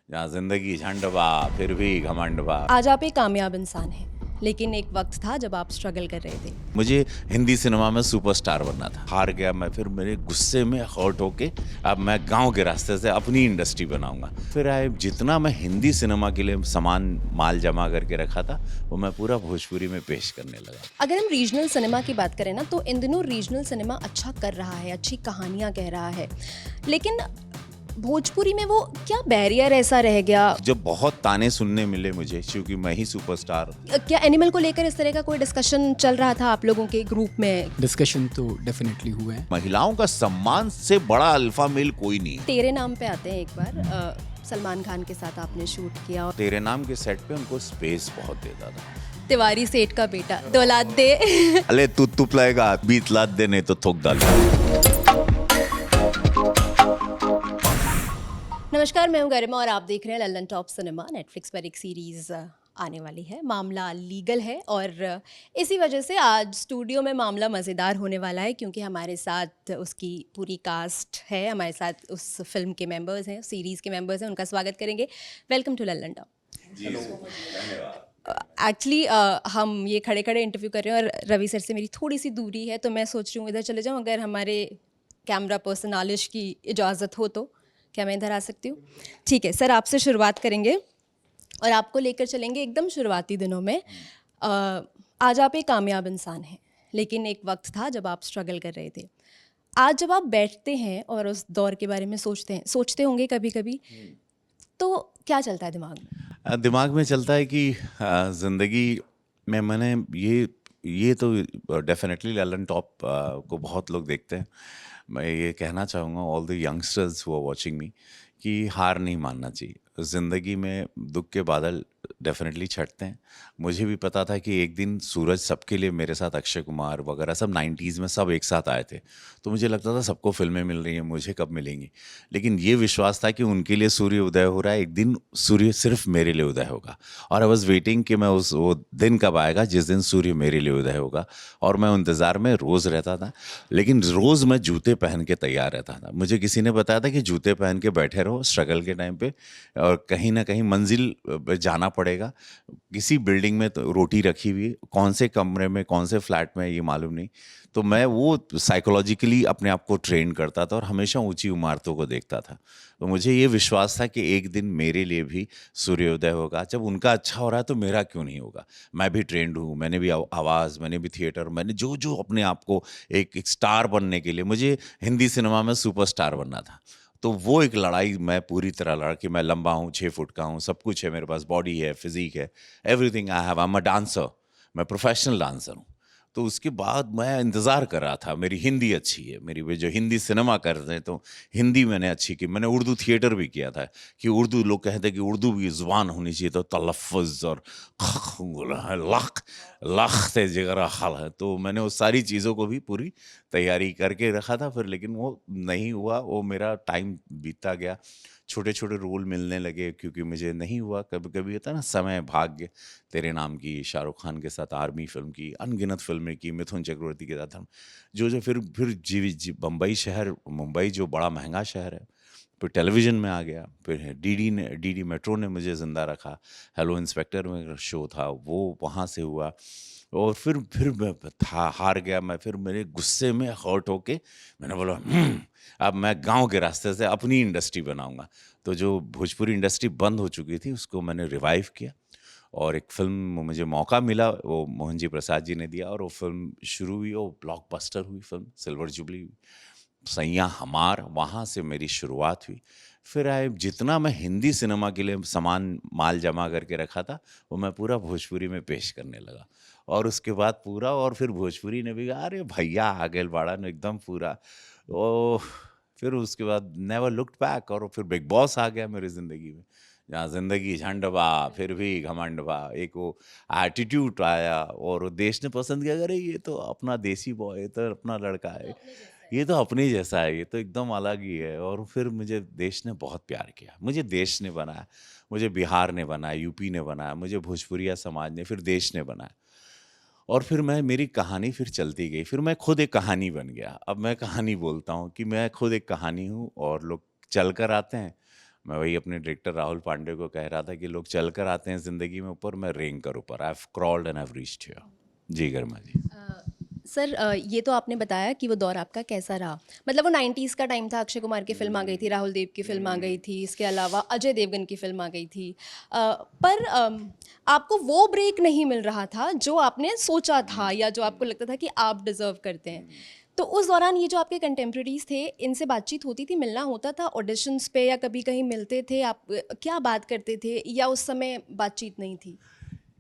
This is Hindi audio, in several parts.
जहाँ जिंदगी झंडवा फिर भी घमंडवा। आज आप एक कामयाब इंसान हैं, लेकिन एक वक्त था जब आप स्ट्रगल कर रहे थे। मुझे हिंदी सिनेमा में सुपरस्टार बनना था। हार गया मैं, फिर मेरे गुस्से में हर्ट होके अब मैं गांव के रास्ते से अपनी इंडस्ट्री बनाऊंगा। फिर आए जितना मैं हिंदी सिनेमा के लिए सामान माल जमा करके रखा था वो मैं पूरा भोजपुरी में पेश करने लगा। अगर हम रीजनल सिनेमा की बात करें ना, तो इन दिनों रीजनल सिनेमा अच्छा कर रहा है, अच्छी कहानियां कह रहा है, लेकिन भोजपुरी में वो क्या बैरियर ऐसा रह गया? जब बहुत ताने सुनने मिले मुझे क्योंकि मैं ही सुपरस्टार। क्या एनिमल को लेकर इस तरह का कोई डिस्कशन चल रहा था आप लोगों के ग्रुप में? डिस्कशन तो डेफिनेटली हुए हैं। महिलाओं का सम्मान से बड़ा अल्फा मेल कोई नहीं है। तेरे नाम पे आते हैं, एक बार सलमान खान के साथ आपने शूट किया और तेरे नाम के सेट पे उनको स्पेस बहुत देता था। तिवारी सेठ का बेटा, दौलाद दे। अले तू तुप लाएगा 20 लाख दे नहीं तो थोक डाल। नमस्कार, मैं हूं गरिमा और आप देख रहे हैं लल्लन टॉप सिनेमा। नेटफ्लिक्स पर एक सीरीज़ आने वाली है, मामला लीगल है, और इसी वजह से आज स्टूडियो में मामला मज़ेदार होने वाला है, क्योंकि हमारे साथ उसकी पूरी कास्ट है, हमारे साथ उस फिल्म के मेंबर्स हैं, सीरीज़ के मेंबर्स हैं। उनका स्वागत करेंगे। Welcome to Lallan top. Actually हम ये खड़े खड़े इंटरव्यू कर रहे हैं और रवि सर से मेरी थोड़ी सी दूरी है, तो मैं सोच रही हूँ इधर चले जाऊँ, अगर हमारे कैमरा पर्सन आलिश की इजाज़त हो तो। क्या मैं इधर आ सकती हूँ? ठीक है सर, आपसे शुरुआत करेंगे और आपको लेकर चलेंगे एकदम शुरुआती दिनों में। आज आप एक कामयाब इंसान हैं, लेकिन एक वक्त था जब आप स्ट्रगल कर रहे थे। आज जब आप बैठते हैं और उस दौर के बारे में सोचते होंगे कभी कभी, तो क्या चलता है दिमाग में? दिमाग में चलता है कि ज़िंदगी में मैंने ये तो डेफिनेटली लल्लन टॉप को बहुत लोग देखते हैं। मैं ये कहना चाहूँगा all the youngsters who are watching me कि हार नहीं मानना चाहिए। ज़िंदगी में दुख के बादल डेफिनेटली छटते हैं। मुझे भी पता था कि एक दिन सूरज सबके लिए, मेरे साथ अक्षय कुमार वगैरह सब 90s में सब एक साथ आए थे, तो मुझे लगता था सबको फिल्में मिल रही हैं, मुझे कब मिलेंगी। लेकिन ये विश्वास था कि उनके लिए सूर्य उदय हो रहा है, एक दिन सूर्य सिर्फ मेरे लिए उदय होगा। और आई वॉज वेटिंग कि मैं वो दिन कब आएगा जिस दिन सूर्य मेरे लिए उदय होगा, और मैं इंतज़ार में रोज़ रहता था। लेकिन रोज़ मैं जूते पहन के तैयार रहता था। मुझे किसी ने बताया था कि जूते पहन के बैठे रहो स्ट्रगल के टाइम पे, और कहीं ना कहीं मंजिल पे जाना पड़ेगा। किसी बिल्डिंग में तो रोटी रखी हुई, कौन से कमरे में कौन से फ्लैट में ये मालूम नहीं। तो मैं वो साइकोलॉजिकली अपने आप को ट्रेन करता था और हमेशा ऊंची इमारतों को देखता था। तो मुझे ये विश्वास था कि एक दिन मेरे लिए भी सूर्योदय होगा। जब उनका अच्छा हो रहा है तो मेरा क्यों नहीं होगा। मैं भी ट्रेंड हूँ, मैंने भी आवाज़, मैंने भी थिएटर, मैंने जो जो अपने आप को एक स्टार बनने के लिए, मुझे हिंदी सिनेमा में सुपरस्टार बनना था। तो वो एक लड़ाई मैं पूरी तरह लड़ा कि मैं लंबा हूँ, 6 फुट का हूँ, सब कुछ है मेरे पास, बॉडी है, फिजिक है, everything I have. I am a dancer, मैं प्रोफेशनल डांसर हूँ। तो उसके बाद मैं इंतज़ार कर रहा था। मेरी हिंदी अच्छी है, मेरी वे जो हिंदी सिनेमा कर रहे हैं, तो हिंदी मैंने अच्छी की। मैंने उर्दू थिएटर भी किया था कि उर्दू, लोग कहते हैं कि उर्दू भी ज़ुबान होनी चाहिए, तो तलफ़्फ़ुज़ और लख लख से जिगर हल है। तो मैंने उस सारी चीज़ों को भी पूरी तैयारी करके रखा था फिर, लेकिन वो नहीं हुआ। वो मेरा टाइम बीतता गया, छोटे छोटे रोल मिलने लगे क्योंकि मुझे नहीं हुआ। कभी कभी होता है ना, समय भाग्य। तेरे नाम की, शाहरुख खान के साथ आर्मी फिल्म की, अनगिनत फिल्में की, मिथुन चक्रवर्ती के साथ हम जो जो फिर बम्बई शहर, मुंबई जो बड़ा महंगा शहर है, फिर टेलीविज़न में आ गया। फिर डीडी मेट्रो ने मुझे ज़िंदा रखा। हेलो इंस्पेक्टर में शो था वो, वहाँ से हुआ। और फिर मैं हार गया मैं, फिर मेरे गुस्से में हर्ट होके मैंने बोला अब मैं गांव के रास्ते से अपनी इंडस्ट्री बनाऊंगा। तो जो भोजपुरी इंडस्ट्री बंद हो चुकी थी उसको मैंने रिवाइव किया, और एक फ़िल्म मुझे मौका मिला, वो मोहन जी प्रसाद जी ने दिया, और वो फ़िल्म शुरू हुई, वो ब्लॉकबस्टर हुई फ़िल्म, सिल्वर जुबली हुई, सैयां हमार, वहाँ से मेरी शुरुआत हुई। फिर आए जितना मैं हिंदी सिनेमा के लिए सामान माल जमा करके रखा था वो मैं पूरा भोजपुरी में पेश करने लगा। और उसके बाद पूरा, और फिर भोजपुरी ने भी कहा अरे भैया आ गए बाड़ा ने एकदम पूरा। ओ फिर उसके बाद नेवर लुक्ड बैक, और फिर बिग बॉस आ गया मेरी ज़िंदगी में, जहाँ ज़िंदगी झंडवा फिर भी घमंडवा। एक वो एटीट्यूड आया और देश ने पसंद किया, अरे ये तो अपना देसी बॉय, ये तो अपना लड़का है, ये तो अपने जैसा है, ये तो एकदम अलग ही है। और फिर मुझे देश ने बहुत प्यार किया, मुझे देश ने बनाया, मुझे बिहार ने बनाया, यूपी ने बनाया, मुझे भोजपुरिया समाज ने, फिर देश ने बनाया। और फिर मेरी कहानी फिर चलती गई, फिर मैं खुद एक कहानी बन गया। अब मैं कहानी बोलता हूँ कि मैं खुद एक कहानी हूँ और लोग चल कर आते हैं, मैं वही अपने डायरेक्टर राहुल पांडे को कह रहा था कि लोग चल कर आते हैं ज़िंदगी में ऊपर, मैं रेंग कर ऊपर। I have crawled and I have reached here. जी गरिमा जी। सर ये तो आपने बताया कि वो दौर आपका कैसा रहा, मतलब वो 90s का टाइम था, अक्षय कुमार की फिल्म आ गई थी, राहुल देव की फिल्म आ गई थी, इसके अलावा अजय देवगन की फिल्म आ गई थी। पर आपको वो ब्रेक नहीं मिल रहा था जो आपने सोचा था या जो आपको लगता था कि आप डिज़र्व करते हैं। तो उस दौरान ये जो आपके कंटेम्प्रेरीज थे, इनसे बातचीत होती थी, मिलना होता था ऑडिशंस पे या कभी कहीं मिलते थे आप, क्या बात करते थे या उस समय बातचीत नहीं थी?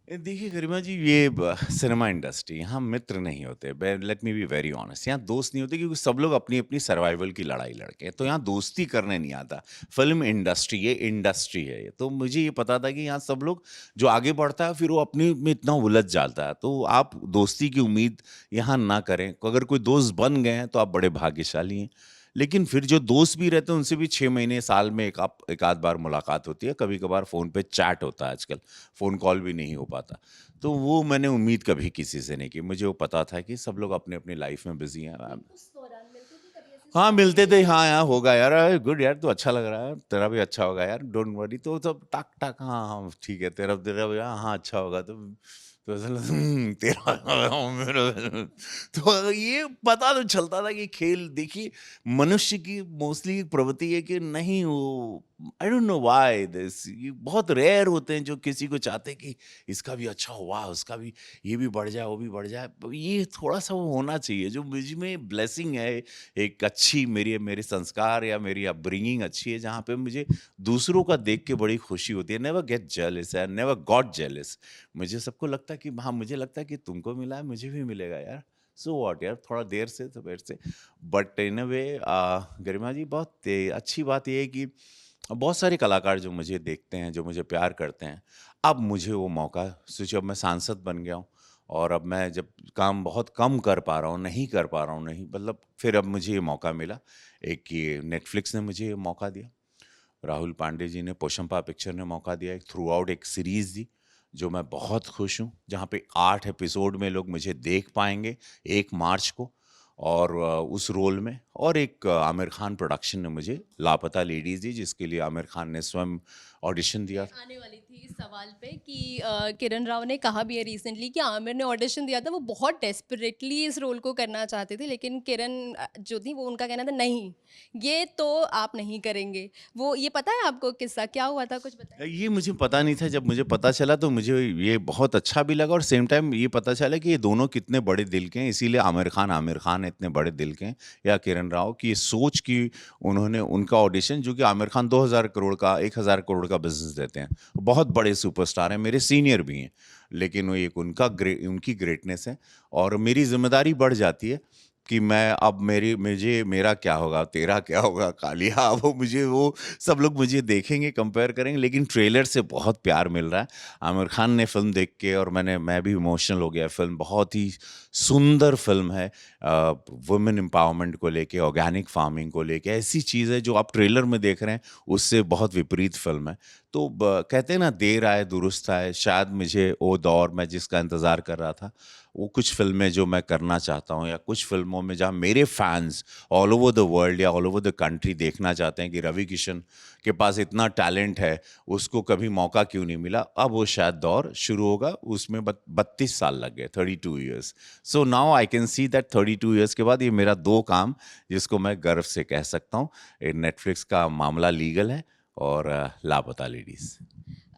देखिए गरिमा जी, ये सिनेमा इंडस्ट्री, यहाँ मित्र नहीं होते। Let me be very honest, यहाँ दोस्त नहीं होते क्योंकि सब लोग अपनी अपनी सर्वाइवल की लड़ाई लड़के हैं, तो यहाँ दोस्ती करने नहीं आता। फिल्म इंडस्ट्री, ये इंडस्ट्री है ये। तो मुझे ये पता था कि यहाँ सब लोग जो आगे बढ़ता है फिर वो अपने में इतना उलझ जाता है, तो आप दोस्ती की उम्मीद यहाँ ना करें। अगर कोई दोस्त बन गए हैं तो आप बड़े भाग्यशाली हैं। लेकिन फिर जो दोस्त भी रहते हैं उनसे भी 6 महीने साल में एक आध बार मुलाकात होती है, कभी कभार फ़ोन पे चैट होता है, आजकल फ़ोन कॉल भी नहीं हो पाता। तो वो मैंने उम्मीद कभी किसी से नहीं की। मुझे वो पता था कि सब लोग अपनी अपनी लाइफ में बिजी हैं। उस दौरान मिलते थे कभी ऐसे? हाँ मिलते थे, हाँ यार होगा यार, अरे गुड यार, तू अच्छा लग रहा है, तेरा भी अच्छा होगा यार, डोंट वरी। तो सब टक टक, हाँ हाँ ठीक है, तेरा तेरा भी, हाँ हाँ, अच्छा होगा। तो ऐसा लगता, तेरा मेरा। तो ये पता तो चलता था कि खेल, देखिए मनुष्य की मोस्टली प्रवृत्ति है कि नहीं, वो I don't know why this, ये बहुत रेयर होते हैं जो किसी को चाहते हैं कि इसका भी अच्छा हुआ, उसका भी, ये भी बढ़ जाए, वो भी बढ़ जाए। ये थोड़ा सा वो होना चाहिए, जो मुझ में ब्लेसिंग है, एक अच्छी मेरी मेरे संस्कार या मेरी अपब्रिंगिंग अच्छी है, जहाँ पे मुझे दूसरों का देख के बड़ी खुशी होती है। Never get jealous, I never got jealous. मुझे सबको लगता है कि हाँ, मुझे लगता है कि तुमको मिला है, मुझे भी मिलेगा यार, सो व्हाट यार, थोड़ा देर से तो देर से। बट इन अ वे गरिमा जी, बहुत अच्छी बात यह है कि बहुत सारे कलाकार जो मुझे देखते हैं, जो मुझे प्यार करते हैं, अब मुझे वो मौका, सोचिए अब मैं सांसद बन गया हूँ, और अब मैं जब काम बहुत कम कर पा रहा हूँ, नहीं कर पा रहा हूँ, नहीं मतलब, फिर अब मुझे ये मौका मिला। एक ये नेटफ्लिक्स ने मुझे ये मौका दिया, राहुल पांडे जी ने, पोशंपा पिक्चर ने मौका दिया, एक थ्रू आउट एक सीरीज़ दी, जो मैं बहुत खुश हूँ, जहाँ पे 8 एपिसोड में लोग मुझे देख पाएंगे 1 मार्च को, और उस रोल में। और एक आमिर खान प्रोडक्शन ने मुझे लापता लेडीज़ दी, जिसके लिए आमिर खान ने स्वयं ऑडिशन दिया था। आने वाली थी इस सवाल पे कि किरण राव ने कहा भी है रिसेंटली कि आमिर ने ऑडिशन दिया था, वो बहुत डेस्परेटली इस रोल को करना चाहते थे, लेकिन किरण जो थी वो, उनका कहना था नहीं, ये तो आप नहीं करेंगे। वो ये पता है आपको किस्सा क्या हुआ था, कुछ बताइए? ये मुझे पता नहीं था। जब मुझे पता चला तो मुझे ये बहुत अच्छा भी लगा, और सेम टाइम ये पता चला कि ये दोनों कितने बड़े दिल के हैं। इसीलिए आमिर खान इतने बड़े दिल के हैं, या किरण राव की ये सोच की, उन्होंने उनका ऑडिशन, जो कि आमिर खान 2000 करोड़ का, 1000 करोड़ का बिजनेस देते हैं, बहुत बड़े सुपरस्टार हैं, मेरे सीनियर भी हैं, लेकिन वो एक उनकी ग्रेटनेस है, और मेरी जिम्मेदारी बढ़ जाती है कि मैं अब मेरा क्या होगा, तेरा क्या होगा कालिया, वो सब लोग मुझे देखेंगे, कंपेयर करेंगे। लेकिन ट्रेलर से बहुत प्यार मिल रहा है आमिर खान ने फिल्म देख के, और मैं भी इमोशनल हो गया। फिल्म बहुत ही सुंदर फिल्म है, वुमेन एम्पावरमेंट को लेके, ऑर्गेनिक फार्मिंग को लेके, ऐसी चीज़ है जो आप ट्रेलर में देख रहे हैं, उससे बहुत विपरीत फिल्म है। तो कहते हैं ना, देर आए दुरुस्त आए, शायद मुझे वो दौर में जिसका इंतज़ार कर रहा था, वो कुछ फिल्में जो मैं करना चाहता हूँ, या कुछ फिल्मों में जहाँ मेरे fans all over the world या ऑल ओवर द कंट्री देखना चाहते हैं कि रवि किशन के पास इतना टैलेंट है, उसको कभी मौका क्यों नहीं मिला, अब वो शायद दौर शुरू होगा। उसमें 32 साल लग गए, 32 years. So now I can see that 32 years के बाद ये मेरा 2 काम, जिसको मैं गर्व से कह सकता हूँ, नेटफ्लिक्स का मामला लीगल है, और लापता लेडीज़।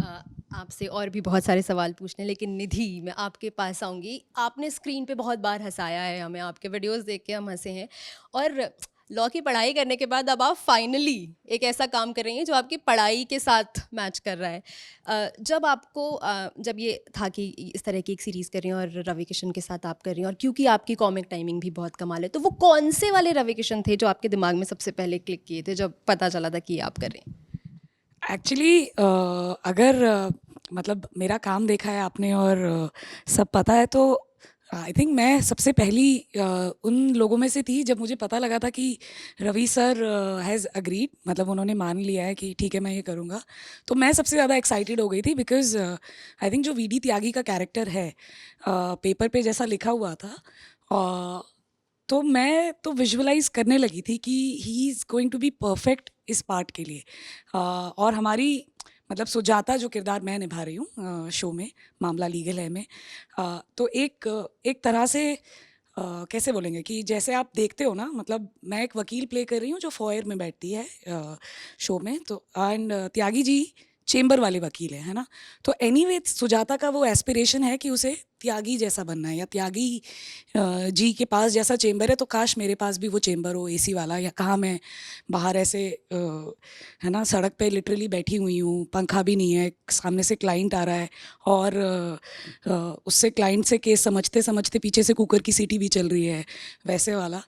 अ, आपसे और भी बहुत सारे सवाल पूछने, लेकिन निधि, मैं आपके पास आऊँगी। आपने स्क्रीन पे बहुत बार हँसाया है हमें, आपके वीडियोस देख के हम हँसे हैं, और लॉ की पढ़ाई करने के बाद अब आप फाइनली एक ऐसा काम कर रही हैं जो आपकी पढ़ाई के साथ मैच कर रहा है। जब आपको जब ये था कि इस तरह की एक सीरीज़ कर रही हैं और रवि किशन के साथ आप कर रही हैं, और क्योंकि आपकी कॉमिक टाइमिंग भी बहुत कमाल है, तो वो कौन से वाले रवि किशन थे जो आपके दिमाग में सबसे पहले क्लिक किए थे जब पता चला था कि ये आप कर रही हैं? एक्चुअली अगर मतलब मेरा काम देखा है आपने और सब पता है, तो आई थिंक मैं सबसे पहली उन लोगों में से थी जब मुझे पता लगा था कि रवि सर हैज़ अग्रीड, मतलब उन्होंने मान लिया है कि ठीक है मैं ये करूँगा। तो मैं सबसे ज़्यादा एक्साइटेड हो गई थी, बिकॉज़ आई थिंक जो वीडी त्यागी का कैरेक्टर है पेपर पे जैसा लिखा हुआ था, तो मैं तो विजुअलाइज करने लगी थी कि he is going to be perfect इस पार्ट के लिए। और हमारी मतलब सुजाता जो किरदार मैं निभा रही हूँ शो में, मामला लीगल है में, तो एक तरह से कैसे बोलेंगे कि जैसे आप देखते हो ना, मतलब मैं एक वकील प्ले कर रही हूँ जो फॉयर में बैठती है शो में, तो एंड त्यागी जी चेंबर वाले वकील है ना। तो एनीवे सुजाता का वो एस्पिरेशन है कि उसे त्यागी जैसा बनना है, या त्यागी जी के पास जैसा चेंबर है तो काश मेरे पास भी वो चेंबर हो एसी वाला, या कहाँ मैं बाहर ऐसे है ना सड़क पे लिटरली बैठी हुई हूँ, पंखा भी नहीं है, सामने से क्लाइंट आ रहा है और उससे क्लाइंट से केस समझते समझते पीछे से कुकर की सीटी भी चल रही है, वैसे वाला।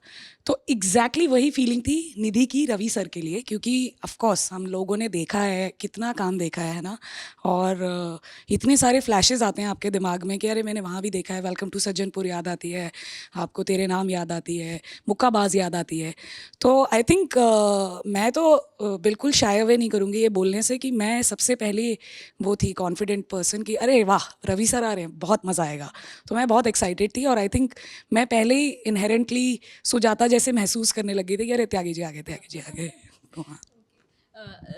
तो एग्जैक्टली वही फीलिंग थी निधि की रवि सर के लिए, क्योंकि ऑफ कोर्स हम लोगों ने देखा है, कितना काम देखा है ना, और इतने सारे फ्लैशेस आते हैं आपके दिमाग में कि अरे मैंने वहाँ भी देखा है, वेलकम टू सज्जनपुर याद आती है आपको, तेरे नाम याद आती है, मुक्काबाज याद आती है। तो आई थिंक मैं तो बिल्कुल शाय अवे नहीं करूँगी ये बोलने से कि मैं सबसे पहले वो थी कॉन्फिडेंट पर्सन कि अरे वाह रवि सर आ रहे हैं, बहुत मज़ा आएगा। तो मैं बहुत एक्साइटेड थी, और आई थिंक मैं पहले ही इनहेरेंटली सुजाता जैसे महसूस करने लगी थी कि अरे त्यागी जी आ गए, त्यागी जी आ गए। तो हाँ।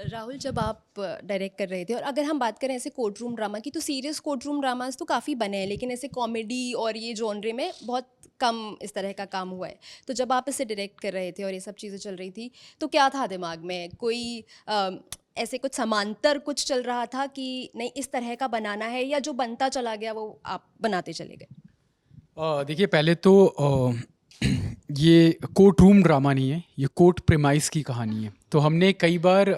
राहुल, जब आप डायरेक्ट कर रहे थे, और अगर हम बात करें ऐसे कोर्ट रूम ड्रामा की, तो सीरियस कोर्ट रूम ड्रामास तो काफ़ी बने हैं, लेकिन ऐसे कॉमेडी और ये जॉनरे में बहुत कम इस तरह का काम हुआ है। तो जब आप इसे डायरेक्ट कर रहे थे और ये सब चीज़ें चल रही थी, तो क्या था दिमाग में? कोई ऐसे कुछ समांतर कुछ चल रहा था कि नहीं इस तरह का बनाना है, या जो बनता चला गया वो आप बनाते चले गए? देखिए पहले तो ये कोर्ट रूम ड्रामा नहीं है, ये कोर्ट प्रेमाइस की कहानी है। तो हमने कई बार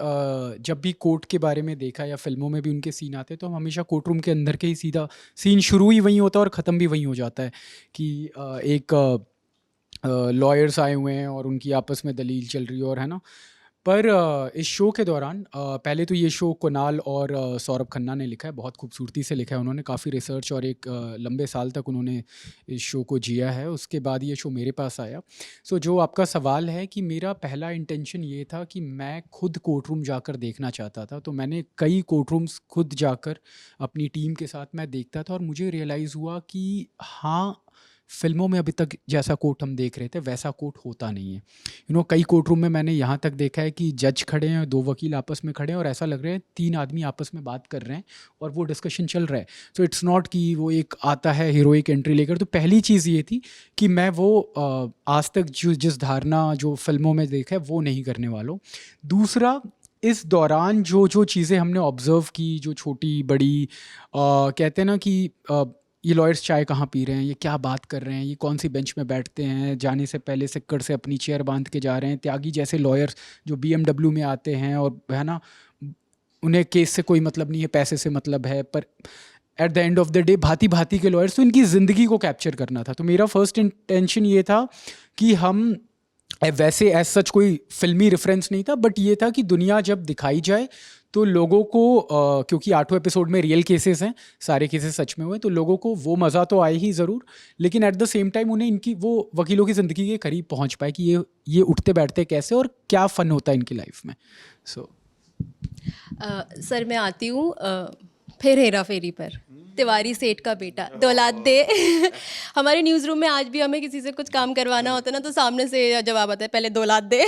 जब भी कोर्ट के बारे में देखा या फिल्मों में भी उनके सीन आते हैं, तो हम हमेशा कोर्ट रूम के अंदर के ही सीधा सीन शुरू ही वहीं होता है और ख़त्म भी वहीं हो जाता है कि एक लॉयर्स आए हुए हैं और उनकी आपस में दलील चल रही है, और है ना। पर इस शो के दौरान पहले तो ये शो कुणाल और सौरभ खन्ना ने लिखा है, बहुत खूबसूरती से लिखा है उन्होंने, काफ़ी रिसर्च और एक लंबे साल तक उन्होंने इस शो को जिया है। उसके बाद ये शो मेरे पास आया। सो जो आपका सवाल है कि मेरा पहला इंटेंशन ये था कि मैं खुद कोर्ट रूम जाकर देखना चाहता था, तो मैंने कई कोर्ट रूम्स खुद जाकर अपनी टीम के साथ मैं देखता था, और मुझे रियलाइज़ हुआ कि हाँ, फिल्मों में अभी तक जैसा कोर्ट हम देख रहे थे वैसा कोर्ट होता नहीं है। कई कोर्ट रूम में मैंने यहाँ तक देखा है कि जज खड़े हैं, दो वकील आपस में खड़े हैं, और ऐसा लग रहा है तीन आदमी आपस में बात कर रहे हैं और वो डिस्कशन चल रहा है। सो इट्स नॉट कि वो एक आता है हीरोइक एंट्री लेकर। तो पहली चीज़ ये थी कि मैं वो आज तक जिस धारणा जो फिल्मों में देखा है वो नहीं करने वाला हूँ। दूसरा, इस दौरान जो चीज़ें हमने ऑब्ज़र्व की, जो छोटी बड़ी कहते हैं ना कि ये लॉयर्स चाय कहाँ पी रहे हैं, ये क्या बात कर रहे हैं, ये कौन सी बेंच में बैठते हैं, जाने से पहले सिक्कड़ से अपनी चेयर बांध के जा रहे हैं, त्यागी जैसे लॉयर्स जो BMW में आते हैं और है ना उन्हें केस से कोई मतलब नहीं है, पैसे से मतलब है, पर at the end of the day भांति भांति के लॉयर्स। तो इनकी ज़िंदगी को कैप्चर करना था। तो मेरा फर्स्ट इंटेंशन ये था कि हम वैसे एज सच कोई फिल्मी रेफरेंस नहीं था, बट ये था कि दुनिया जब दिखाई जाए तो लोगों को क्योंकि 8वें एपिसोड में रियल केसेस हैं, सारे केसेस सच में हुए, तो लोगों को वो मज़ा तो आए ही ज़रूर, लेकिन एट द सेम टाइम उन्हें इनकी वो वकीलों की ज़िंदगी के करीब पहुंच पाए कि ये उठते बैठते कैसे और क्या फ़न होता है इनकी लाइफ में। सो सर मैं आती हूँ फिर हेरा फेरी पर। तिवारी सेठ का बेटा, दौलात दे। हमारे न्यूज़ रूम में आज भी हमें किसी से कुछ काम करवाना होता है ना, तो सामने से जवाब आता है पहले दौलात दे।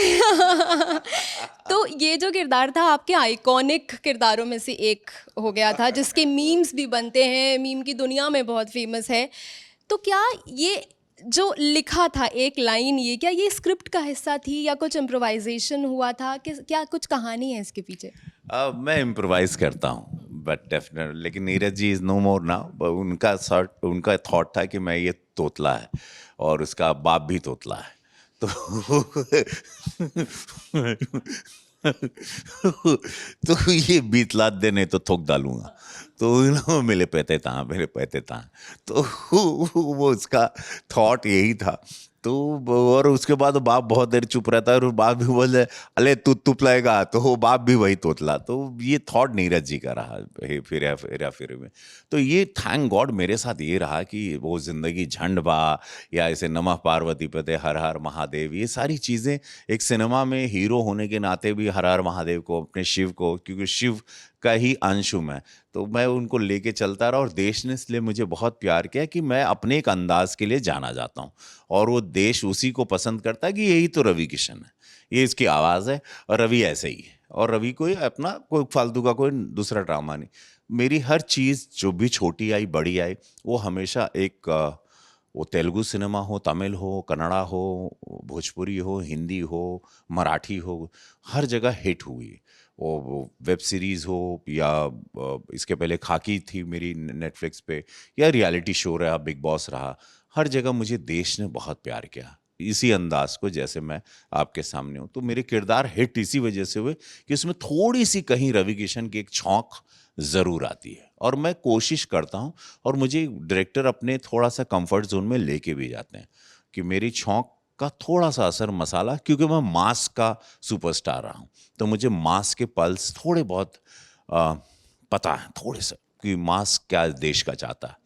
तो ये जो किरदार था आपके आइकॉनिक किरदारों में से एक हो गया था, जिसके मीम्स भी बनते हैं, मीम की दुनिया में बहुत फेमस है। तो क्या ये जो लिखा था एक लाइन, ये क्या ये स्क्रिप्ट का हिस्सा थी या कुछ इम्प्रोवाइजेशन हुआ था, कि क्या कुछ कहानी है इसके पीछे? मैं इम्प्रोवाइज करता हूँ बट डेफिनेट, लेकिन Neeraj ji is no more now. उनका थॉट था कि मैं ये तोतला है और उसका बाप भी तोतला है, तो तो ये बीतलात देने तो थोक डालूंगा, तो मेरे पैते ता, तो वो उसका थॉट यही था। तो और उसके बाद बाप बहुत देर चुप रहता है और बाप भी बोले अले तू तुपलाएगा, तो वो बाप भी वही तोतला। तो ये थॉट नीरज जी का रहा फिर में। तो ये थैंक गॉड मेरे साथ ये रहा कि वो ज़िंदगी झंड बा या ऐसे नमः पार्वती पते हर हर महादेव, ये सारी चीज़ें एक सिनेमा में हीरो होने के नाते भी हर हर महादेव को, अपने शिव को, क्योंकि शिव का ही अंश हूँ मैं, तो मैं उनको लेके चलता रहा। और देश ने इसलिए मुझे बहुत प्यार किया कि मैं अपने एक अंदाज के लिए जाना जाता हूँ, और वो देश उसी को पसंद करता है कि यही तो रवि किशन है, ये इसकी आवाज़ है, और रवि ऐसे ही है। और रवि कोई अपना कोई फालतू का कोई दूसरा ड्रामा नहीं। मेरी हर चीज़ जो भी छोटी आई बड़ी आई, वो हमेशा एक वो तेलुगु सिनेमा हो, तमिल हो, कन्नड़ा हो, भोजपुरी हो, हिंदी हो, मराठी हो, हर जगह हिट हुई। वो वेब सीरीज़ हो या इसके पहले खाकी थी मेरी नेटफ्लिक्स पे, या रियलिटी शो रहा, बिग बॉस रहा, हर जगह मुझे देश ने बहुत प्यार किया इसी अंदाज को जैसे मैं आपके सामने हूँ। तो मेरे किरदार हिट इसी वजह से हुए कि उसमें थोड़ी सी कहीं रवि किशन की एक छौंक ज़रूर आती है, और मैं कोशिश करता हूँ, और मुझे डायरेक्टर अपने थोड़ा सा कंफर्ट जोन में लेके भी जाते हैं कि मेरी छौंक का थोड़ा सा असर मसाला, क्योंकि मैं मास का सुपरस्टार रहा हूँ, तो मुझे मास के पल्स थोड़े बहुत पता है, थोड़े से कि मास क्या देश का चाहता है,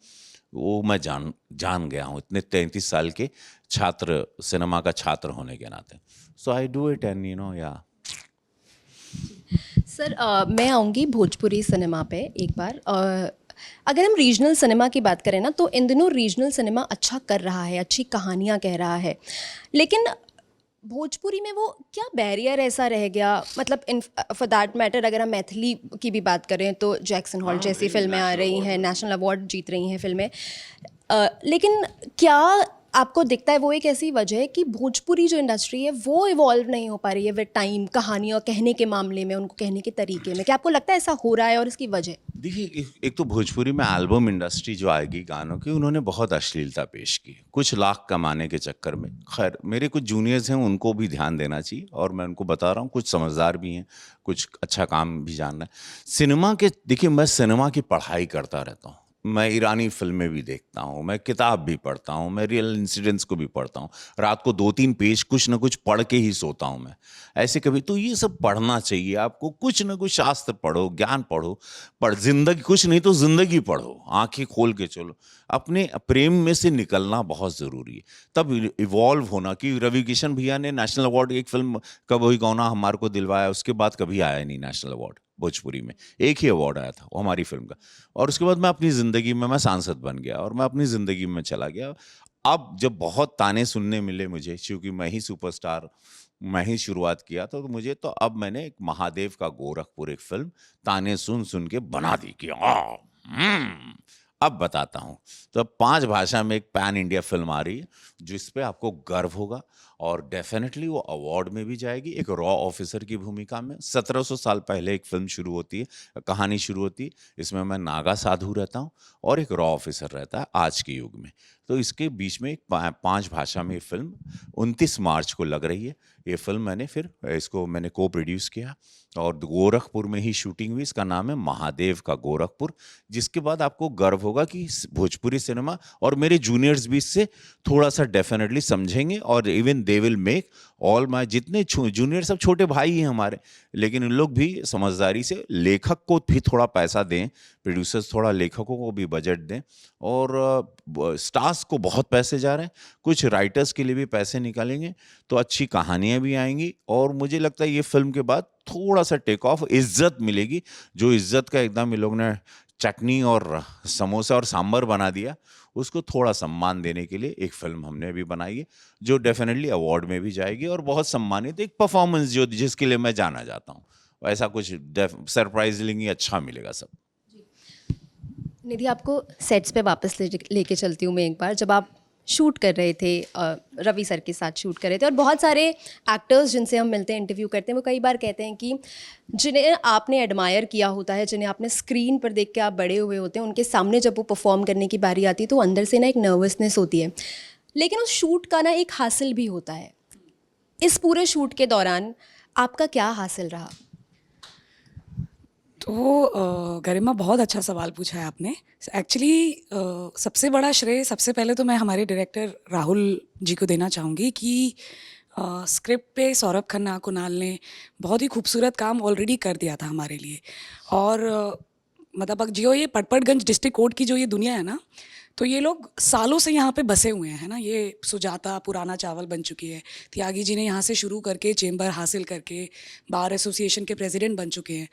वो मैं जान गया हूँ इतने 33 साल के छात्र, सिनेमा का छात्र होने के नाते। So I do it and you know yeah sir मैं आऊँगी भोजपुरी सिनेमा पे एक बार। अगर हम रीजनल सिनेमा की बात करें ना, तो इन दिनों रीजनल सिनेमा अच्छा कर रहा है, अच्छी कहानियाँ कह रहा है, लेकिन भोजपुरी में वो क्या बैरियर ऐसा रह गया? मतलब इन फॉर दैट मैटर अगर हम मैथिली की भी बात करें तो जैक्सन हॉल जैसी फिल्में आ रही हैं, नेशनल अवार्ड जीत रही हैं फिल्में, लेकिन क्या आपको दिखता है वो एक ऐसी वजह है कि भोजपुरी जो इंडस्ट्री है वो इवॉल्व नहीं हो पा रही है विद टाइम, कहानियाँ कहने के मामले में, उनको कहने के तरीके में? क्या आपको लगता है ऐसा हो रहा है, और इसकी वजह? देखिए, एक तो भोजपुरी में एल्बम इंडस्ट्री जो आएगी गानों की, उन्होंने बहुत अश्लीलता पेश की कुछ लाख कमाने के चक्कर में। खैर, मेरे कुछ जूनियर्स हैं, उनको भी ध्यान देना चाहिए, और मैं उनको बता रहा हूँ, कुछ समझदार भी हैं, कुछ अच्छा काम भी जान रहे हैं सिनेमा के। देखिए, मैं सिनेमा की पढ़ाई करता रहता हूँ, मैं ईरानी फिल्में भी देखता हूँ, मैं किताब भी पढ़ता हूँ, मैं रियल इंसिडेंट्स को भी पढ़ता हूँ, रात को 2-3 पेज कुछ ना कुछ पढ़ के ही सोता हूँ मैं। ऐसे कभी तो ये सब पढ़ना चाहिए आपको, कुछ ना कुछ शास्त्र पढ़ो, ज्ञान पढ़ो, जिंदगी, कुछ नहीं तो जिंदगी पढ़ो, आंखें खोल के चलो। अपने प्रेम में से निकलना बहुत ज़रूरी है, तब इवॉल्व होना। कि रवि किशन भैया ने नेशनल अवार्ड, एक फिल्म कब वही गौना हमारे को दिलवाया, उसके बाद कभी आया नहीं नेशनल अवार्ड भोजपुरी में, एक ही अवार्ड आया था वो हमारी फिल्म का। और उसके बाद मैं अपनी ज़िंदगी में, मैं सांसद बन गया और मैं अपनी ज़िंदगी में चला गया। अब जब बहुत ताने सुनने मिले मुझे, क्योंकि मैं ही सुपरस्टार, मैं ही शुरुआत किया था, तो मुझे तो अब मैंने एक महादेव का गोरखपुर एक फिल्म ताने सुन सुन के बना दी कि अब बताता हूँ। तो अब 5 भाषा में एक पैन इंडिया फिल्म आ रही है, जिस पे आपको गर्व होगा, और डेफिनेटली वो अवार्ड में भी जाएगी। एक रॉ ऑफिसर की भूमिका में 1700 साल पहले एक फिल्म शुरू होती है, कहानी शुरू होती है। इसमें मैं नागा साधु रहता हूँ और एक रॉ ऑफिसर रहता है आज के युग में। तो इसके बीच में एक 5 भाषा में फिल्म 29 मार्च को लग रही है। ये फिल्म मैंने को प्रोड्यूस किया, और गोरखपुर में ही शूटिंग हुई। इसका नाम है महादेव का गोरखपुर, जिसके बाद आपको गर्व होगा कि भोजपुरी सिनेमा और मेरे जूनियर्स भी इससे थोड़ा सा डेफिनेटली समझेंगे, और even they will make all my, जितने जूनियर सब छोटे भाई हैं हमारे, लेकिन उन लोग भी समझदारी से लेखक को भी थोड़ा पैसा दें, प्रोड्यूसर्स थोड़ा लेखकों को भी बजट दें, और स्टार्स को बहुत पैसे जा रहे हैं, कुछ राइटर्स के लिए भी पैसे निकालेंगे, तो अच्छी कहानियाँ भी आएंगी। और मुझे लगता है ये फिल्म के बाद थोड़ा सा टेक ऑफ, इज्जत मिलेगी, जो इज्जत का एकदम इन लोग ने चटनी और समोसा और सांभर बना दिया, उसको थोड़ा सम्मान देने के लिए एक फिल्म हमने भी बनाई है, जो डेफिनेटली अवार्ड में भी जाएगी और बहुत सम्मानित एक परफॉर्मेंस जो जिसके लिए मैं जाना जाता हूँ, ऐसा कुछ सरप्राइजिंगली अच्छा मिलेगा सब। निधि, आपको सेट्स पे वापस लेके चलती हूँ मैं एक बार। जब आप शूट कर रहे थे, रवि सर के साथ शूट कर रहे थे, और बहुत सारे एक्टर्स जिनसे हम मिलते हैं, इंटरव्यू करते हैं, वो कई बार कहते हैं कि जिन्हें आपने एडमायर किया होता है, जिन्हें आपने स्क्रीन पर देख के आप बड़े हुए होते हैं, उनके सामने जब वो परफॉर्म करने की बारी आती है तो अंदर से ना एक नर्वसनेस होती है, लेकिन उस शूट का ना एक हासिल भी होता है। इस पूरे शूट के दौरान आपका क्या हासिल रहा? तो गरिमा, बहुत अच्छा सवाल पूछा है आपने। एक्चुअली सबसे बड़ा श्रेय सबसे पहले तो मैं हमारे डायरेक्टर राहुल जी को देना चाहूँगी कि स्क्रिप्ट पे सौरभ खन्ना, कुणाल ने बहुत ही खूबसूरत काम ऑलरेडी कर दिया था हमारे लिए। और मतलब अब जो ये पटपड़गंज डिस्ट्रिक्ट कोर्ट की जो ये दुनिया है ना, तो ये लोग सालों से यहाँ पे बसे हुए हैं, है ना। ये सुजाता पुराना चावल बन चुकी है, त्यागी जी ने यहाँ से शुरू करके चेंबर हासिल करके बार एसोसिएशन के प्रेसिडेंट बन चुके हैं।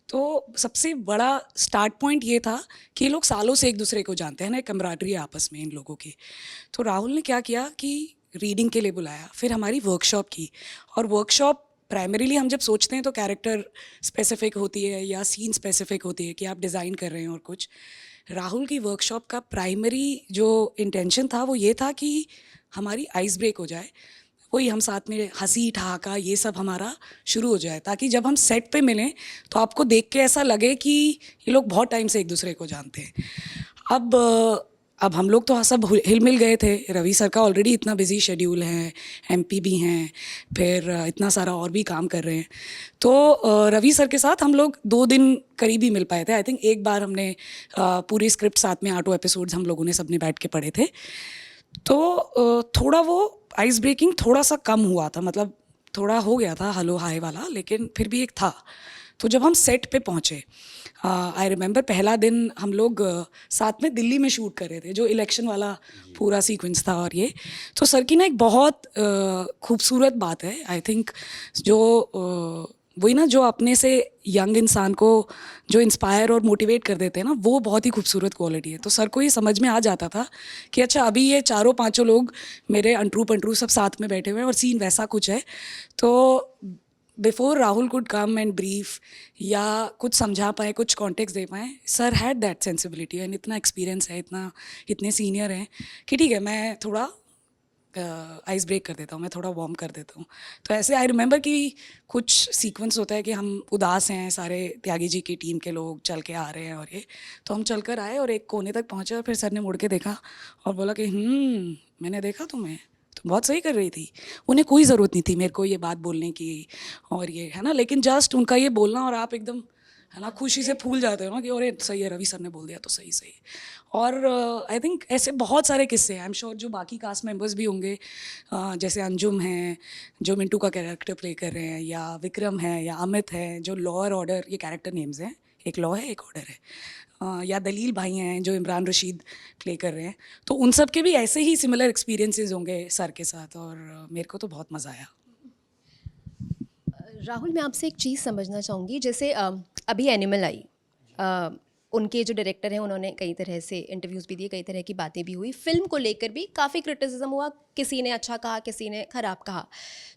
तो सबसे बड़ा स्टार्ट पॉइंट ये था कि ये लोग सालों से एक दूसरे को जानते हैं ना, एक कमराटरी है आपस में इन लोगों की। तो राहुल ने क्या किया कि रीडिंग के लिए बुलाया, फिर हमारी वर्कशॉप की। और वर्कशॉप प्राइमरीली हम जब सोचते हैं तो कैरेक्टर स्पेसिफिक होती है या सीन स्पेसिफिक होती है कि आप डिज़ाइन कर रहे हैं और कुछ। राहुल की वर्कशॉप का प्राइमरी जो इंटेंशन था वो ये था कि हमारी आइस ब्रेक हो जाए, वही हम साथ में हंसी ठहाका ये सब हमारा शुरू हो जाए, ताकि जब हम सेट पे मिलें तो आपको देख के ऐसा लगे कि ये लोग बहुत टाइम से एक दूसरे को जानते हैं। अब हम लोग तो सब हिल मिल गए थे। रवि सर का ऑलरेडी इतना बिजी शेड्यूल है, एमपी भी हैं, फिर इतना सारा और भी काम कर रहे हैं। तो रवि सर के साथ हम लोग 2 दिन करीब ही मिल पाए थे। आई थिंक एक बार हमने पूरी स्क्रिप्ट साथ में 8 एपिसोड्स हम लोगों ने सबने बैठ के पढ़े थे। तो थोड़ा वो आइस ब्रेकिंग थोड़ा सा कम हुआ था, मतलब थोड़ा हो गया था हलो हाय वाला, लेकिन फिर भी एक था। तो जब हम सेट पे पहुँचे, आई रिमेंबर पहला दिन हम लोग साथ में दिल्ली में शूट कर रहे थे, जो इलेक्शन वाला पूरा सीक्वेंस था। और ये तो सर की ना एक बहुत खूबसूरत बात है, आई थिंक, जो वही ना, जो अपने से यंग इंसान को जो इंस्पायर और मोटिवेट कर देते हैं ना, वो बहुत ही खूबसूरत क्वालिटी है। तो सर को ये समझ में आ जाता था कि अच्छा अभी ये 4-5 लोग मेरे अंटरू पंटरू सब साथ में बैठे हुए हैं और सीन वैसा कुछ है। तो before Rahul could come and brief या कुछ समझा पाए, कुछ कॉन्टेक्स्ट दे पाए, sir had that sensibility and इतना एक्सपीरियंस है, इतने सीनियर हैं कि ठीक है मैं थोड़ा आइस ब्रेक कर देता हूँ, मैं थोड़ा वार्म कर देता हूँ। तो ऐसे आई रिमेंबर कि कुछ सीक्वेंस होता है कि हम उदास हैं, सारे त्यागी जी की टीम के लोग चल के आ रहे हैं और ये, तो हम चल कर आए और एक कोने तक पहुँचे और फिर सर ने मुड़ के देखा और बोला कि मैंने देखा तुम्हें, तुम बहुत सही कर रही थी। उन्हें कोई ज़रूरत नहीं थी मेरे को ये बात बोलने की और ये, है ना, लेकिन जस्ट उनका ये बोलना और आप एकदम, है ना, खुशी से फूल जाते हो ना कि अरे सही है, रवि सर ने बोल दिया तो सही सही। और आई थिंक ऐसे बहुत सारे किस्से हैं, आई एम श्योर जो बाकी कास्ट मेंबर्स भी होंगे, जैसे अंजुम हैं जो मिंटू का कैरेक्टर प्ले कर रहे हैं, या विक्रम है, या अमित है जो लॉ और ऑर्डर, ये कैरेक्टर नेम्स हैं, एक लॉ है एक ऑर्डर है, या दलील भाई हैं जो इमरान रशीद प्ले कर रहे हैं। तो उन सब के भी ऐसे ही सिमिलर एक्सपीरियंसेस होंगे सर के साथ, और मेरे को तो बहुत मज़ा आया। राहुल, मैं आपसे एक चीज़ समझना चाहूँगी, जैसे अभी एनिमल आई, उनके जो डायरेक्टर हैं उन्होंने कई तरह से इंटरव्यूज़ भी दिए, कई तरह की बातें भी हुई, फिल्म को लेकर भी काफ़ी क्रिटिसिज्म हुआ, किसी ने अच्छा कहा, किसी ने ख़राब कहा।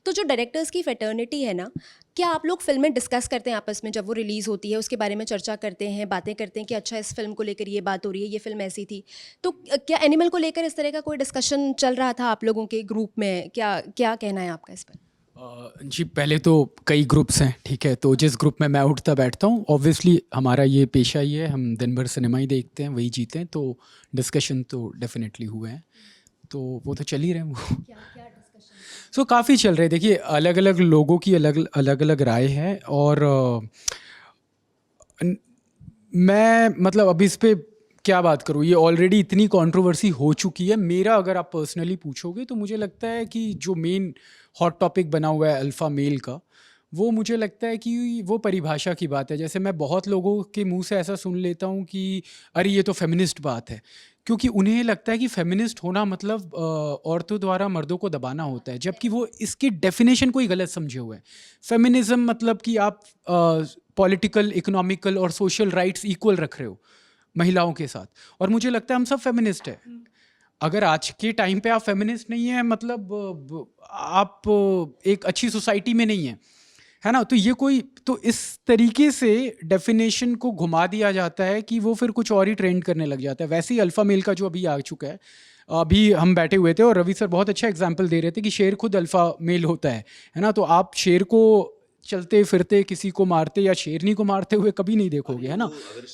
तो जो डायरेक्टर्स की फ्रेटर्निटी है ना, क्या आप लोग फिल्में डिस्कस करते हैं आपस में, जब वो रिलीज़ होती है उसके बारे में चर्चा करते हैं, बातें करते हैं कि अच्छा इस फिल्म को लेकर ये बात हो रही है, ये फिल्म ऐसी थी? तो क्या एनिमल को लेकर इस तरह का कोई डिस्कशन चल रहा था आप लोगों के ग्रुप में? क्या क्या कहना है आपका इस पर? जी, पहले तो कई ग्रुप्स हैं, ठीक है, तो जिस ग्रुप में मैं उठता बैठता हूँ, ऑब्वियसली हमारा ये पेशा ही है, हम दिन भर सिनेमा ही देखते हैं, वही जीते हैं, तो डिस्कशन तो डेफिनेटली हुए हैं, तो वो तो चल ही रहे हैं वो। सो काफ़ी चल रहे हैं। देखिए, अलग अलग लोगों की अलग अलग राय है, और मैं मतलब अभी इस पे क्या बात करूँ, ये ऑलरेडी इतनी कंट्रोवर्सी हो चुकी है। मेरा अगर आप पर्सनली पूछोगे तो मुझे लगता है कि जो मेन हॉट टॉपिक बना हुआ है अल्फ़ा मेल का, वो मुझे लगता है कि वो परिभाषा की बात है। जैसे मैं बहुत लोगों के मुंह से ऐसा सुन लेता हूँ कि अरे ये तो फेमिनिस्ट बात है, क्योंकि उन्हें लगता है कि फेमिनिस्ट होना मतलब औरतों द्वारा मर्दों को दबाना होता है, जबकि वो इसकी डेफिनेशन को ही गलत समझे हुए हैं। फेमिनिज्म मतलब कि आप पॉलिटिकल, इकोनॉमिकल और सोशल राइट्स इक्वल रख रहे हो महिलाओं के साथ, और मुझे लगता है हम सब फेमिनिस्ट है। अगर आज के टाइम पे आप फेमिनिस्ट नहीं है, मतलब आप एक अच्छी सोसाइटी में नहीं है ना। तो ये कोई, तो इस तरीके से डेफिनेशन को घुमा दिया जाता है कि वो फिर कुछ और ही ट्रेंड करने लग जाता है। वैसे ही अल्फ़ा मेल का जो अभी आ चुका है, अभी हम बैठे हुए थे और रवि सर बहुत अच्छा एग्जाम्पल दे रहे थे कि शेर खुद अल्फ़ा मेल होता है ना। तो आप शेर को चलते फिरते किसी को मारते या शेरनी को मारते हुए कभी नहीं देखोगे, है ना। अगर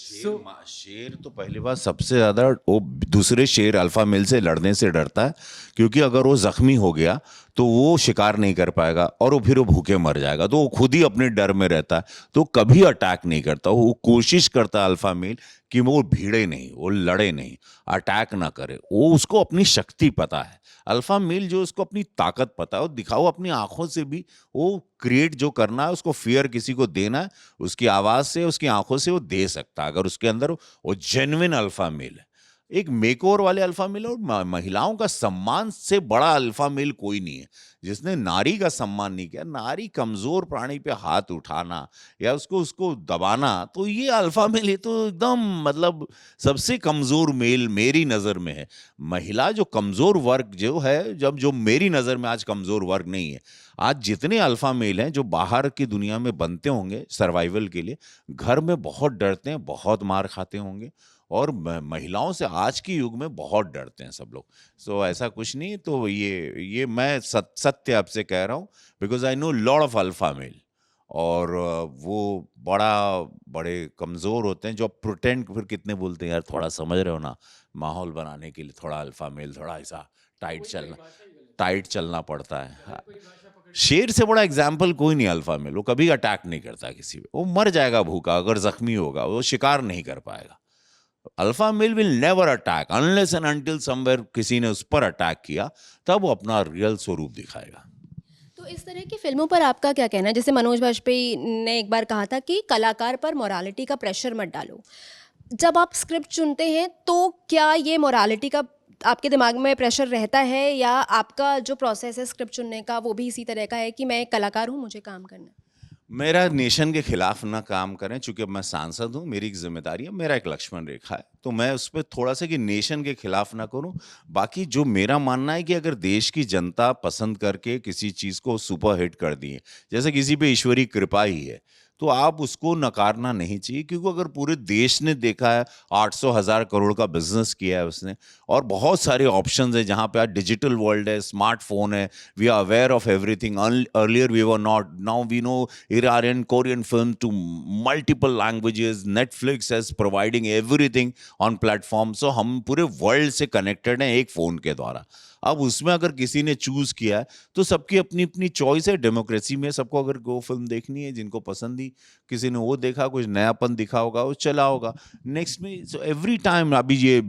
शेर तो पहली बात सबसे ज़्यादा वो दूसरे शेर अल्फा मेल से लड़ने से डरता है, क्योंकि अगर वो जख्मी हो गया तो वो शिकार नहीं कर पाएगा और वो फिर वो भूखे मर जाएगा, तो वो खुद ही अपने डर में रहता है, तो कभी अटैक नहीं करता। वो कोशिश करता है अल्फा मेल कि वो भिड़े नहीं, वो लड़े नहीं, अटैक ना करे। वो उसको अपनी शक्ति पता है। अल्फा मेल जो उसको अपनी ताकत पता है, वो दिखाओ अपनी आंखों से भी, वो क्रिएट जो करना है, उसको फियर किसी को देना है, उसकी आवाज़ से, उसकी आंखों से वो दे सकता है, अगर उसके अंदर वो जेन्युइन अल्फा मेल है। एक मेकओवर वाले अल्फा मेल और महिलाओं का सम्मान से बड़ा अल्फा मेल कोई नहीं है, जिसने नारी का सम्मान नहीं किया। नारी कमजोर प्राणी पे हाथ उठाना या उसको उसको दबाना, तो ये अल्फा मेल, ये तो एकदम मतलब सबसे कमजोर मेल मेरी नजर में है। महिला जो कमजोर वर्ग जो है, जब जो मेरी नजर में आज कमजोर वर्ग नहीं है। आज जितने अल्फा मेल हैं जो बाहर की दुनिया में बनते होंगे सर्वाइवल के लिए, घर में बहुत डरते हैं, बहुत मार खाते होंगे, और महिलाओं से आज की युग में बहुत डरते हैं सब लोग। सो ऐसा कुछ नहीं। तो ये मैं सत्य आपसे कह रहा हूँ, because I know lot of alpha male, और वो बड़े कमज़ोर होते हैं, जो प्रोटेंड फिर कितने बोलते हैं यार थोड़ा समझ रहे हो ना, माहौल बनाने के लिए थोड़ा अल्फा मेल, थोड़ा ऐसा टाइट चलना पड़ता है। हाँ। शेर से बड़ा एग्जाम्पल कोई नहीं अल्फा मेल। वो कभी अटैक नहीं करता किसी पे, वो मर जाएगा भूखा, अगर जख्मी होगा वो शिकार नहीं कर पाएगा। Alpha male will never attack unless and until somewhere किसी ने उस पर अटैक किया, तब वो अपना रियल स्वरूप दिखाएगा। तो इस तरह की फिल्मों पर आपका क्या कहना है? जैसे मनोज बाजपेयी ने एक बार कहा था कि कलाकार पर मोरालिटी का प्रेशर मत डालो। जब आप स्क्रिप्ट चुनते हैं तो क्या ये मोरालिटी का आपके दिमाग में प्रेशर रहता है, या आपका जो प्रोसेस है स्क्रिप्ट चुनने का वो भी इसी तरह का है कि मैं एक कलाकार हूँ, मुझे काम करना है? मेरा नेशन के खिलाफ ना काम करें, चूंकि मैं सांसद हूं, मेरी एक जिम्मेदारी है, मेरा एक लक्ष्मण रेखा है, तो मैं उस पर थोड़ा सा कि नेशन के खिलाफ ना करूं। बाकी जो मेरा मानना है कि अगर देश की जनता पसंद करके किसी चीज़ को सुपर हिट कर दी है, जैसे किसी पे ईश्वरी कृपा ही है, तो आप उसको नकारना नहीं चाहिए। क्योंकि अगर पूरे देश ने देखा है, 800,000 करोड़ का बिजनेस किया है उसने, और बहुत सारे ऑप्शंस है जहाँ पे आज डिजिटल वर्ल्ड है, स्मार्टफोन है, we are aware of everything. Earlier we were not, now we know Iranian, Korean film to multiple languages. Netflix is providing everything on platform. So हम पूरे वर्ल्ड से कनेक्टेड हैं एक फ़ोन के द्वारा। अब उसमें अगर किसी ने चूज़ किया है तो सबकी अपनी अपनी चॉइस है। डेमोक्रेसी में सबको अगर वो फिल्म देखनी है जिनको पसंद ही, किसी ने वो देखा, कुछ नयापन दिखा होगा, वो चला होगा नेक्स्ट में। सो एवरी टाइम अभी ये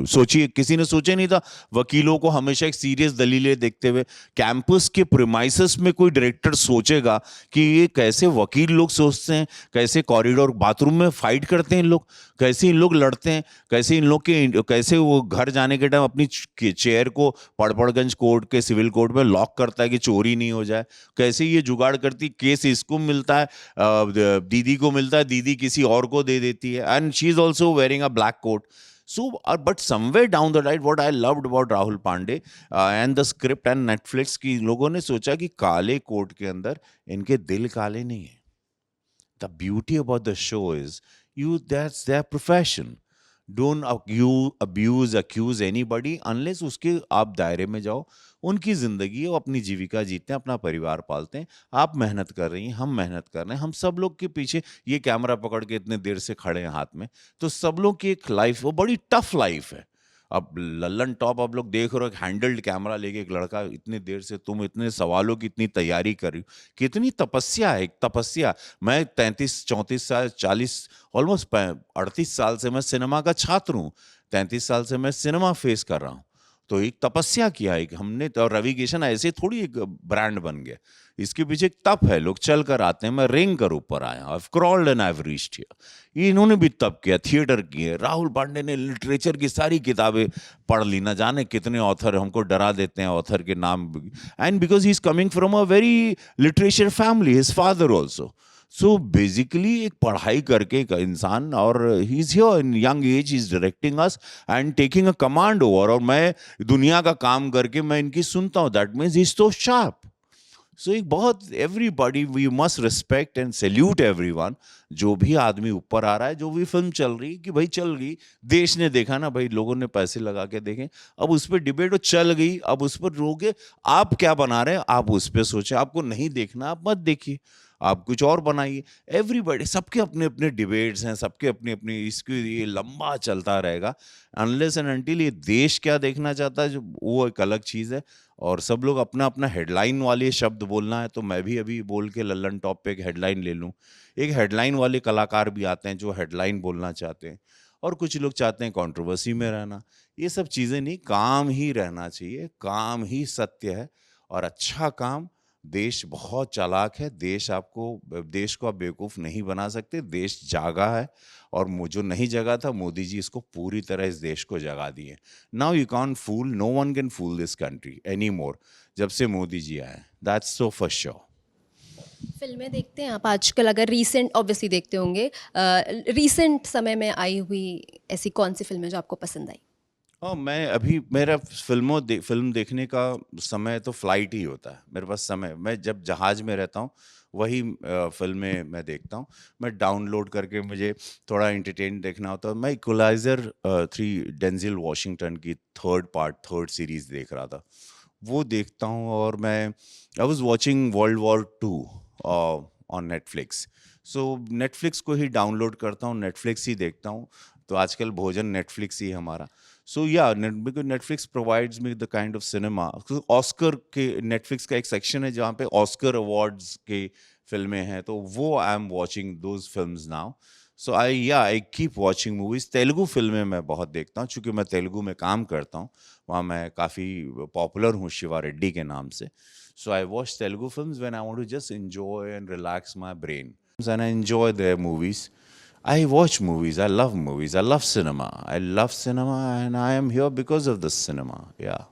सोचिए, किसी ने सोचा नहीं था वकीलों को हमेशा एक सीरियस दलीलें देखते हुए कैंपस के प्रीमाइसेस में कोई डायरेक्टर सोचेगा कि ये कैसे वकील लोग सोचते हैं, कैसे कॉरिडोर बाथरूम में फाइट करते हैं इन लोग, कैसे इन लोग लड़ते हैं, कैसे इन लोग के कैसे वो घर जाने के टाइम अपनी चेयर को पड़पड़गंज कोर्ट के सिविल कोर्ट में लॉक करता है कि चोरी नहीं हो जाए, कैसे ये जुगाड़ करती केस इसको मिलता है, दीदी को मिलता है, दीदी किसी और को दे देती है, and she is also wearing a black coat. So, but somewhere down the line, what I loved about Rahul Pandey and the script and Netflix की लोगों ने सोचा कि काले कोट के अंदर इनके दिल काले नहीं है. The beauty about the show is that's their profession. Don't accuse anybody unless उसके आप दायरे में जाओ. उनकी ज़िंदगी है, वो अपनी जीविका जीते हैं, अपना परिवार पालते हैं. आप मेहनत कर रही हैं, हम मेहनत कर रहे हैं, हम सब लोग के पीछे ये कैमरा पकड़ के इतने देर से खड़े हैं हाथ में, तो सब लोग की एक लाइफ, वो बड़ी टफ लाइफ है. अब लल्लन टॉप आप लोग देख रहे हो, एक हैंडल्ड कैमरा लेके एक लड़का इतनी देर से, तुम इतने सवालों की इतनी तैयारी कर रही हो, कितनी तपस्या है, एक तपस्या. मैं 33-34 साल 40 ऑलमोस्ट 38 साल से मैं सिनेमा का छात्र हूँ. 33 साल से मैं सिनेमा फेस कर रहा हूँ. तो एक तपस्या किया एक हमने. तो रवि किशन ऐसे थोड़ी एक ब्रांड बन गया, इसके पीछे एक तप है. लोग चल कर आते हैं, मैं रिंग कर ऊपर आया, I crawled and I have reached here. इन्होंने भी तप किया, थिएटर किए. राहुल पांडे ने लिटरेचर की सारी किताबें पढ़ ली, ना जाने कितने ऑथर हमको डरा देते हैं ऑथर के नाम. And because he is coming from a very literature family, his father also. So basically एक पढ़ाई करके एक इंसान, और he is here in young age, he is directing us and taking a command over. और मैं दुनिया का काम करके मैं इनकी सुनता हूँ. That means he is so sharp. So एक बहुत everybody, we must respect and salute everyone. जो भी आदमी ऊपर आ रहा है, जो भी फिल्म चल रही कि भाई चल गई, देश ने देखा ना भाई, लोगों ने पैसे लगा के देखें. अब उस पर डिबेट हो, चल गई, अब उस पर रोके. आप क्या बना रहे हैं, आप उस पर सोचें. आपको नहीं देखना, आप मत देखिए, आप कुछ और बनाइए. एवरीबॉडी, सबके अपने अपने डिबेट्स हैं, सबके अपनी अपनी, इसके ये लंबा चलता रहेगा. अनलेस एंड अनटिल ये देश क्या देखना चाहता है, जो वो एक अलग चीज़ है. और सब लोग अपना अपना हेडलाइन वाले शब्द बोलना है, तो मैं भी अभी बोल के लल्लन टॉप पे एक हेडलाइन ले लूँ. एक हेडलाइन वाले कलाकार भी आते हैं जो हेडलाइन बोलना चाहते हैं, और कुछ लोग चाहते हैं कंट्रोवर्सी में रहना. ये सब चीज़ें नहीं, काम ही रहना चाहिए, काम ही सत्य है. और अच्छा काम देश बहुत चालाक है, देश को आप बेवकूफ़ नहीं बना सकते, देश जागा है और जो नहीं जगा था मोदी जी इसको पूरी तरह इस देश को जगा दिए। Now you can't fool, no one can fool this country any more जब से मोदी जी आए, दैट्स सो फॉर श्योर। फिल्में देखते हैं आप आजकल? अगर रीसेंट ऑब्वियसली देखते होंगे, रीसेंट समय में आई हुई ऐसी कौन सी फिल्म है जो आपको पसंद आई? मैं अभी मेरा फ़िल्म देखने का समय तो फ़्लाइट ही होता है। मेरे पास समय मैं जब जहाज़ में रहता हूँ, वही फ़िल्में मैं देखता हूँ। मैं डाउनलोड करके मुझे थोड़ा एंटरटेन देखना होता है। मैं इक्वलाइज़र 3 डेंज़ेल वॉशिंगटन की 3rd सीरीज़ देख रहा था। वो देखता हूँ और मैं I was watching world war 2 on Netflix. So Netflix को ही डाउनलोड करता हूँ, नेटफ्लिक्स ही देखता हूँ। तो आजकल भोजन नेटफ्लिक्स ही है हमारा। So yeah, because Netflix provides me the kind of cinema. Oscar के नेटफ्लिक्स का एक सेक्शन है जहाँ पे ऑस्कर अवार्ड्स के फिल्में हैं, तो वो I am watching those films now. So I keep watching movies. Telugu फिल्में मैं बहुत देखता हूँ, चूँकि मैं तेलुगु में काम करता हूँ, वहाँ मैं काफ़ी पॉपुलर हूँ शिवा रेड्डी के नाम से। So I watch Telugu films when I want to just enjoy and relax my brain and I enjoy their movies. I watch movies. I love movies. I love cinema. I love cinema, and I am here because of the cinema. Yeah.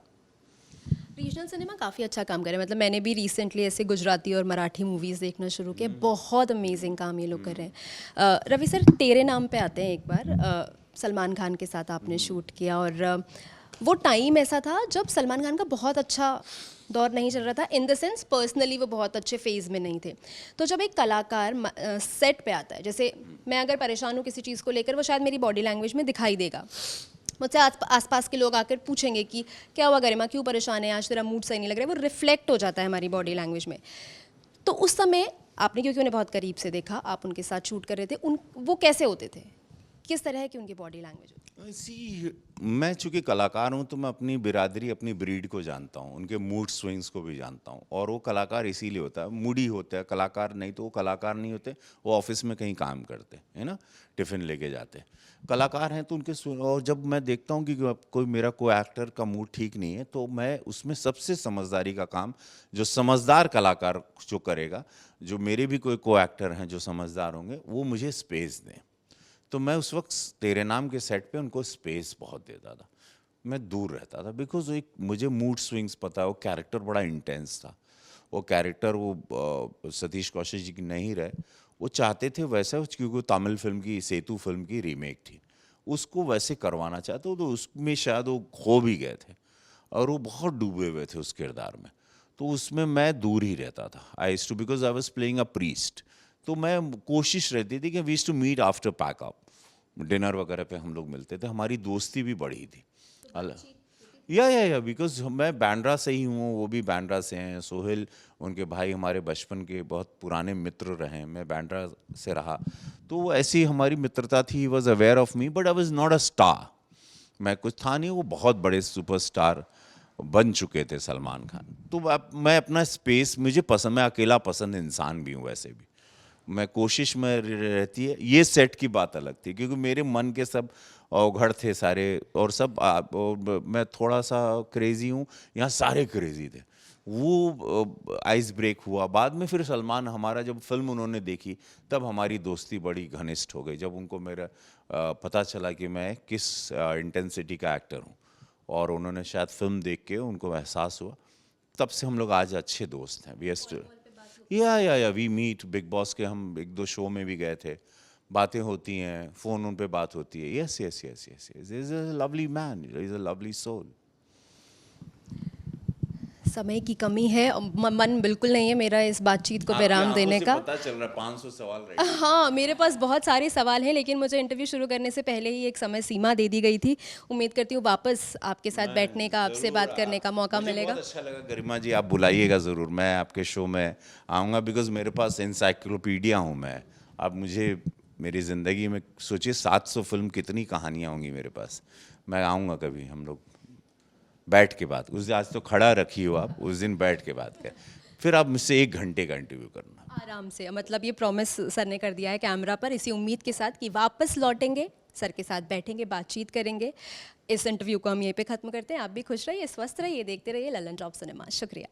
Regional cinema काफ़ी अच्छा काम कर रहे हैं। मतलब मैंने भी रिसेंटली ऐसे गुजराती और मराठी मूवीज़ देखना शुरू किया। बहुत अमेजिंग काम ये लोग कर रहे हैं। रवि सर, तेरे नाम पे आते हैं एक बार। सलमान खान के साथ आपने शूट किया और वो टाइम ऐसा था जब सलमान खान का बहुत अच्छा दौर नहीं चल रहा था, इन द सेंस पर्सनली वो बहुत अच्छे फेज़ में नहीं थे। तो जब एक कलाकार सेट पे आता है, जैसे मैं अगर परेशान हूँ किसी चीज़ को लेकर, वो शायद मेरी बॉडी लैंग्वेज में दिखाई देगा। मुझसे आसपास के लोग आकर पूछेंगे कि क्या हुआ गरिमा, क्यों परेशान है, आज तेरा मूड सही नहीं लग रहा है। वो रिफ्लेक्ट हो जाता है हमारी बॉडी लैंग्वेज में। तो उस समय आपने, क्योंकि उन्हें बहुत करीब से देखा, आप उनके साथ शूट कर रहे थे, वो कैसे होते थे, किस तरह की उनकी बॉडी लैंग्वेज होती? मैं चूंकि कलाकार हूँ तो मैं अपनी बिरादरी, अपनी ब्रीड को जानता हूँ, उनके मूड स्विंग्स को भी जानता हूँ। और वो कलाकार इसीलिए होता है, मूडी होता है कलाकार, नहीं तो वो कलाकार नहीं होते। वो ऑफिस में कहीं काम करते है ना, टिफ़िन लेके जाते। कलाकार हैं तो उनके और जब मैं देखता हूँ कि कोई एक्टर का मूड ठीक नहीं है, तो मैं उसमें सबसे समझदारी का काम, जो समझदार कलाकार जो करेगा, जो मेरे भी को एक्टर हैं जो समझदार होंगे, वो मुझे स्पेस दें। तो मैं उस वक्त तेरे नाम के सेट पे उनको स्पेस बहुत देता था। मैं दूर रहता था बिकॉज एक मुझे मूड स्विंग्स पता है। वो कैरेक्टर बड़ा इंटेंस था। वो कैरेक्टर वो सतीश कौशिक जी की नहीं रहे, वो चाहते थे वैसा, क्योंकि वो तमिल फिल्म की सेतु फिल्म की रीमेक थी, उसको वैसे करवाना चाहते, तो उसमें शायद वो खो भी गए थे और वो बहुत डूबे हुए थे उस किरदार में। तो उसमें मैं दूर ही रहता था। I too because I was playing a priest. तो मैं कोशिश रहती थी कि we too meet after packup, dinner वगैरह पे हम लोग मिलते थे, हमारी दोस्ती भी बढ़ी थी। या बिकॉज मैं बांद्रा से ही हूँ, वो भी बांद्रा से हैं। सोहेल उनके भाई हमारे बचपन के बहुत पुराने मित्र रहे, मैं बांद्रा से रहा, तो ऐसी हमारी मित्रता थी। He was aware of me but I was not a star. मैं कुछ था नहीं, वो बहुत बड़े सुपरस्टार बन चुके थे सलमान खान। तो मैं अपना स्पेस, मुझे पसंद, मैं अकेला पसंद इंसान भी हूँ वैसे भी। मैं कोशिश में रहती है। ये सेट की बात अलग थी क्योंकि मेरे मन के सब अवघड़ थे सारे, और सब और मैं थोड़ा सा क्रेज़ी हूँ, यहाँ सारे क्रेज़ी थे। वो आइस ब्रेक हुआ बाद में। फिर सलमान, हमारा जब फिल्म उन्होंने देखी, तब हमारी दोस्ती बड़ी घनिष्ठ हो गई। जब उनको मेरा पता चला कि मैं किस इंटेंसिटी का एक्टर हूँ, और उन्होंने शायद फिल्म देख के उनको एहसास हुआ, तब से हम लोग आज अच्छे दोस्त हैं। या वी मीट। बिग बॉस के हम 1-2 शो में भी गए थे, बातें होती हैं, फ़ोन उन पे बात होती है। Yes is a lovely man, is a lovely soul. समय की कमी है, मन बिल्कुल नहीं है मेरा इस बातचीत को विराम देने का। पता चल रहा है 500 सवाल रहे। हाँ, मेरे पास बहुत सारे सवाल हैं, लेकिन मुझे इंटरव्यू शुरू करने से पहले ही एक समय सीमा दे दी गई थी। उम्मीद करती हूँ वापस आपके साथ बैठने का, आपसे बात करने का मौका मिलेगा। बहुत अच्छा लगा गरिमा जी, आप बुलाइएगा ज़रूर, मैं आपके शो में आऊँगा। बिकॉज मेरे पास इंसाइक्लोपीडिया हूँ मैं। अब मुझे मेरी ज़िंदगी में सोचिए 700 फिल्म, कितनी कहानियाँ होंगी मेरे पास। मैं आऊँगा कभी, हम लोग बैठ के बात, उस दिन आज तो खड़ा रखी हो आप, उस दिन बैठ के बात करें। फिर आप मुझसे 1 घंटे का इंटरव्यू करना आराम से। मतलब ये प्रॉमिस सर ने कर दिया है कैमरा पर, इसी उम्मीद के साथ कि वापस लौटेंगे, सर के साथ बैठेंगे, बातचीत करेंगे। इस इंटरव्यू को हम यहीं पे ख़त्म करते हैं। आप भी खुश रहिए, स्वस्थ रहिए, देखते रहिए ललन टॉप सिनेमा। शुक्रिया।